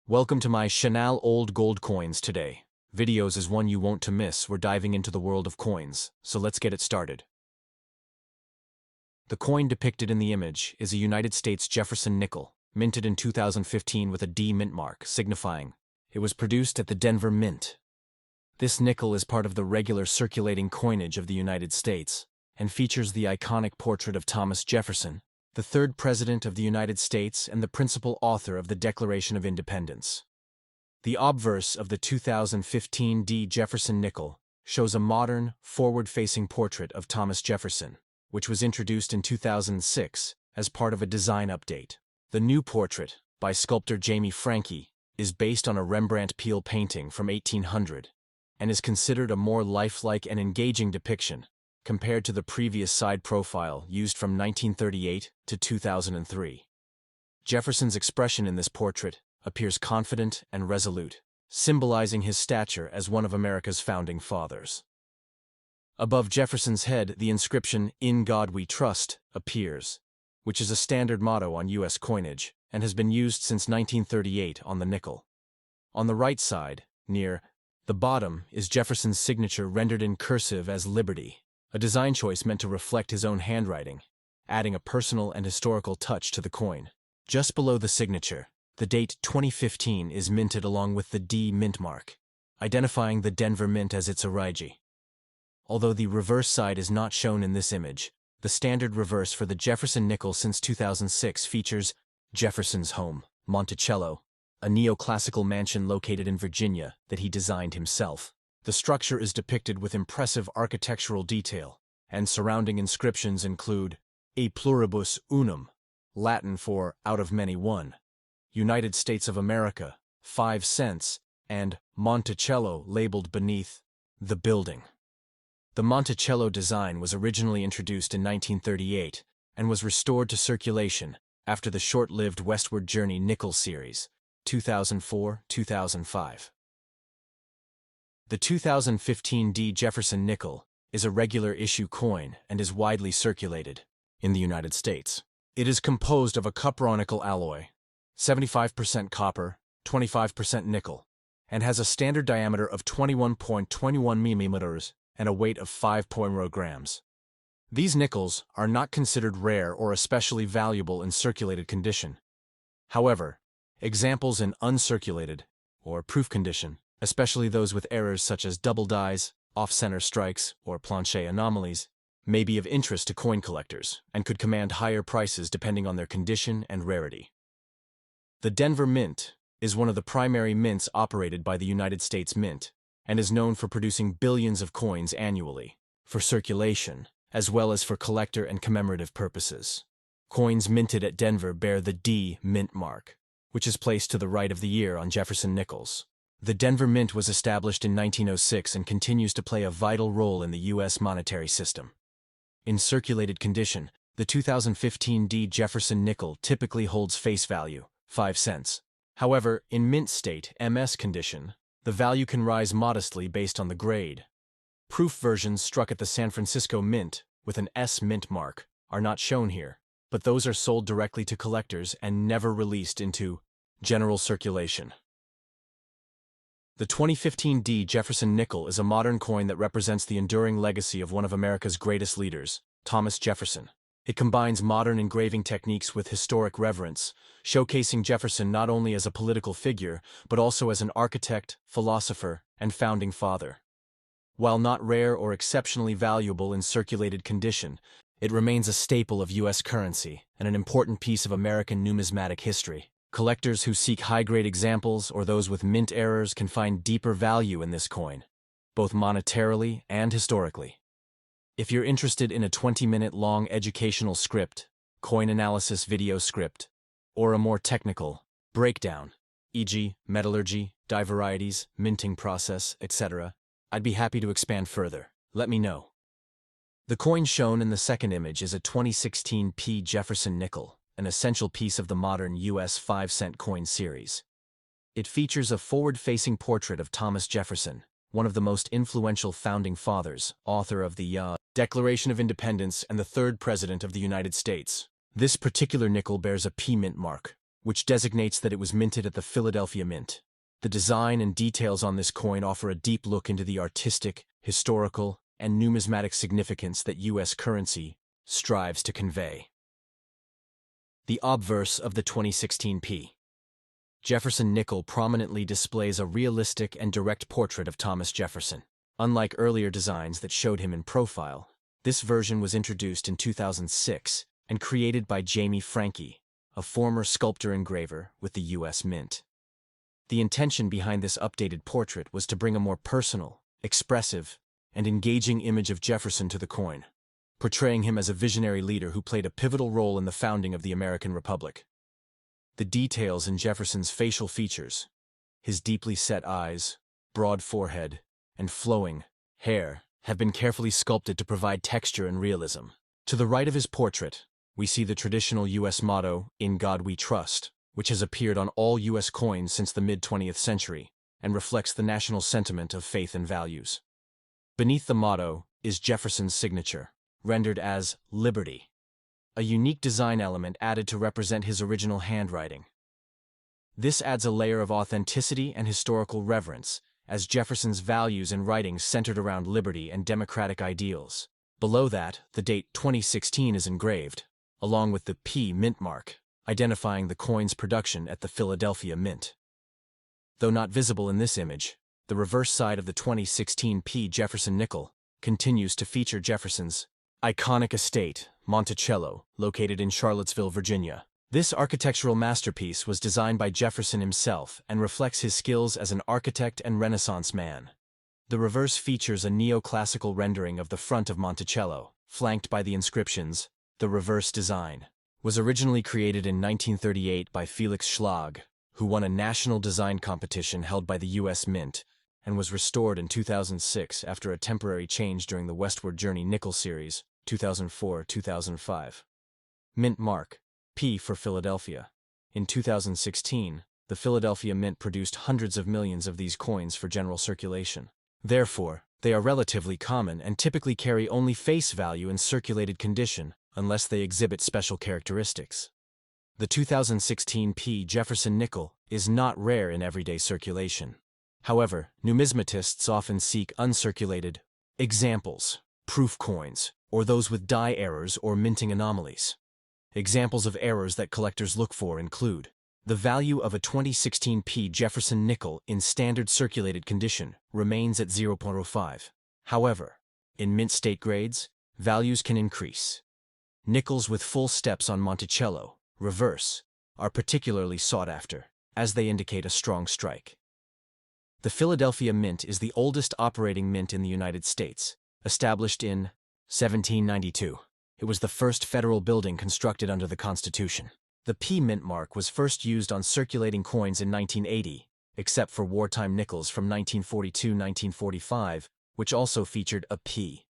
Welcome to my Chanel Old Gold Coins today. Videos is one you won't to miss. We're diving into the world of coins, so let's get it started. The coin depicted in the image is a United States Jefferson nickel, minted in 2015 with a D mint mark, signifying it was produced at the Denver Mint. This nickel is part of the regular circulating coinage of the United States and features the iconic portrait of Thomas Jefferson, the third President of the United States and the principal author of the Declaration of Independence. The obverse of the 2015 D. Jefferson nickel shows a modern, forward-facing portrait of Thomas Jefferson, which was introduced in 2006 as part of a design update. The new portrait, by sculptor Jamie Franke, is based on a Rembrandt Peale painting from 1800 and is considered a more lifelike and engaging depiction compared to the previous side profile used from 1938 to 2003. Jefferson's expression in this portrait appears confident and resolute, symbolizing his stature as one of America's founding fathers. Above Jefferson's head, the inscription, "In God We Trust," appears, which is a standard motto on U.S. coinage and has been used since 1938 on the nickel. On the right side, near the bottom, is Jefferson's signature rendered in cursive as Liberty, a design choice meant to reflect his own handwriting, adding a personal and historical touch to the coin. Just below the signature, the date 2015 is minted along with the D mint mark, identifying the Denver Mint as its origin. Although the reverse side is not shown in this image, the standard reverse for the Jefferson nickel since 2006 features Jefferson's home, Monticello, a neoclassical mansion located in Virginia that he designed himself. The structure is depicted with impressive architectural detail, and surrounding inscriptions include E pluribus unum, Latin for out of many one, United States of America, 5 cents, and Monticello labeled beneath the building. The Monticello design was originally introduced in 1938 and was restored to circulation after the short-lived Westward Journey nickel series, 2004-2005. The 2015 D. Jefferson nickel is a regular issue coin and is widely circulated in the United States. It is composed of a cupronickel alloy, 75% copper, 25% nickel, and has a standard diameter of 21.21 mm and a weight of 5.0 grams. These nickels are not considered rare or especially valuable in circulated condition. However, examples in uncirculated or proof condition, especially those with errors such as double dies, off-center strikes, or planche anomalies, may be of interest to coin collectors and could command higher prices depending on their condition and rarity. The Denver Mint is one of the primary mints operated by the United States Mint and is known for producing billions of coins annually, for circulation, as well as for collector and commemorative purposes. Coins minted at Denver bear the D mint mark, which is placed to the right of the year on Jefferson nickels. The Denver Mint was established in 1906 and continues to play a vital role in the U.S. monetary system. In circulated condition, the 2015 D. Jefferson nickel typically holds face value, 5 cents. However, in mint state, MS condition, the value can rise modestly based on the grade. Proof versions struck at the San Francisco Mint with an S mint mark are not shown here, but those are sold directly to collectors and never released into general circulation. The 2015 D. Jefferson nickel is a modern coin that represents the enduring legacy of one of America's greatest leaders, Thomas Jefferson. It combines modern engraving techniques with historic reverence, showcasing Jefferson not only as a political figure, but also as an architect, philosopher, and founding father. While not rare or exceptionally valuable in circulated condition, it remains a staple of U.S. currency and an important piece of American numismatic history. Collectors who seek high-grade examples or those with mint errors can find deeper value in this coin, both monetarily and historically. If you're interested in a 20-minute-long educational script, coin analysis video script, or a more technical breakdown, e.g. metallurgy, die varieties, minting process, etc., I'd be happy to expand further. Let me know. The coin shown in the second image is a 2016 P. Jefferson nickel, an essential piece of the modern U.S. 5-cent coin series. It features a forward-facing portrait of Thomas Jefferson, one of the most influential founding fathers, author of the Declaration of Independence and the third President of the United States. This particular nickel bears a P mint mark, which designates that it was minted at the Philadelphia Mint. The design and details on this coin offer a deep look into the artistic, historical, and numismatic significance that U.S. currency strives to convey. The obverse of the 2016 P. Jefferson nickel prominently displays a realistic and direct portrait of Thomas Jefferson. Unlike earlier designs that showed him in profile, this version was introduced in 2006 and created by Jamie Franke, a former sculptor-engraver with the U.S. Mint. The intention behind this updated portrait was to bring a more personal, expressive, and engaging image of Jefferson to the coin, portraying him as a visionary leader who played a pivotal role in the founding of the American Republic. The details in Jefferson's facial features, his deeply set eyes, broad forehead, and flowing hair, have been carefully sculpted to provide texture and realism. To the right of his portrait, we see the traditional U.S. motto, "In God We Trust," which has appeared on all U.S. coins since the mid-20th century and reflects the national sentiment of faith and values. Beneath the motto is Jefferson's signature, rendered as "Liberty," a unique design element added to represent his original handwriting. This adds a layer of authenticity and historical reverence, as Jefferson's values and writings centered around liberty and democratic ideals. Below that, the date 2016 is engraved, along with the P mint mark, identifying the coin's production at the Philadelphia Mint. Though not visible in this image, the reverse side of the 2016 P Jefferson nickel continues to feature Jefferson's iconic estate, Monticello, located in Charlottesville, Virginia. This architectural masterpiece was designed by Jefferson himself and reflects his skills as an architect and Renaissance man. The reverse features a neoclassical rendering of the front of Monticello, flanked by the inscriptions. The reverse design was originally created in 1938 by Felix Schlag, who won a national design competition held by the U.S. Mint, and was restored in 2006 after a temporary change during the Westward Journey Nickel Series, 2004-2005. Mint mark, P for Philadelphia. In 2016, the Philadelphia Mint produced hundreds of millions of these coins for general circulation. Therefore, they are relatively common and typically carry only face value in circulated condition, unless they exhibit special characteristics. The 2016 P Jefferson nickel is not rare in everyday circulation. However, numismatists often seek uncirculated examples, proof coins, or those with die errors or minting anomalies. Examples of errors that collectors look for include the value of a 2016 P Jefferson nickel in standard circulated condition remains at 0.05. However, in mint state grades, values can increase. Nickels with full steps on Monticello, reverse, are particularly sought after, as they indicate a strong strike. The Philadelphia Mint is the oldest operating mint in the United States, established in 1792. It was the first federal building constructed under the Constitution. The P mint mark was first used on circulating coins in 1980, except for wartime nickels from 1942-1945, which also featured a P.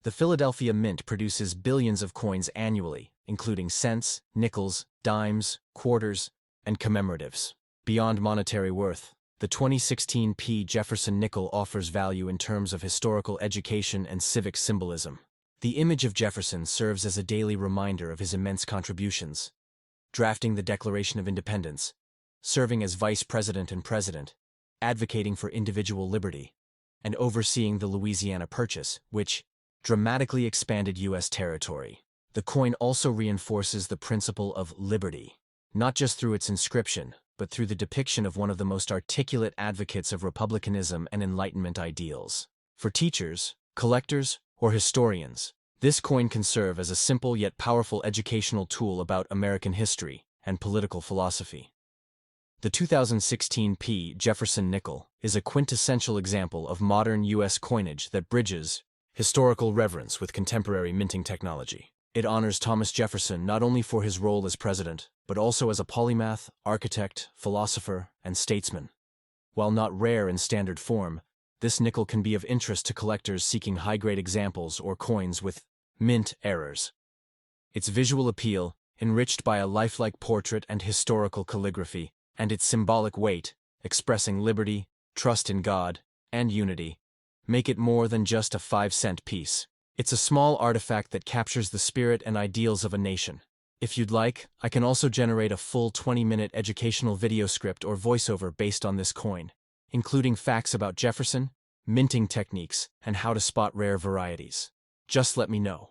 The Philadelphia Mint produces billions of coins annually, including cents, nickels, dimes, quarters, and commemoratives. Beyond monetary worth, the 2016 P Jefferson nickel offers value in terms of historical education and civic symbolism. The image of Jefferson serves as a daily reminder of his immense contributions, drafting the Declaration of Independence, serving as vice president and president, advocating for individual liberty, and overseeing the Louisiana Purchase, which dramatically expanded U.S. territory. The coin also reinforces the principle of liberty, not just through its inscription, but through the depiction of one of the most articulate advocates of republicanism and Enlightenment ideals. For teachers, collectors, or historians, this coin can serve as a simple yet powerful educational tool about American history and political philosophy. The 2016 P Jefferson nickel is a quintessential example of modern U.S. coinage that bridges historical reverence with contemporary minting technology. It honors Thomas Jefferson not only for his role as president, but also as a polymath, architect, philosopher, and statesman. While not rare in standard form, this nickel can be of interest to collectors seeking high-grade examples or coins with mint errors. Its visual appeal, enriched by a lifelike portrait and historical calligraphy, and its symbolic weight, expressing liberty, trust in God, and unity, make it more than just a 5-cent piece. It's a small artifact that captures the spirit and ideals of a nation, If you'd like, I can also generate a full 20-minute educational video script or voiceover based on this coin, including facts about Jefferson, minting techniques, and how to spot rare varieties. Just let me know.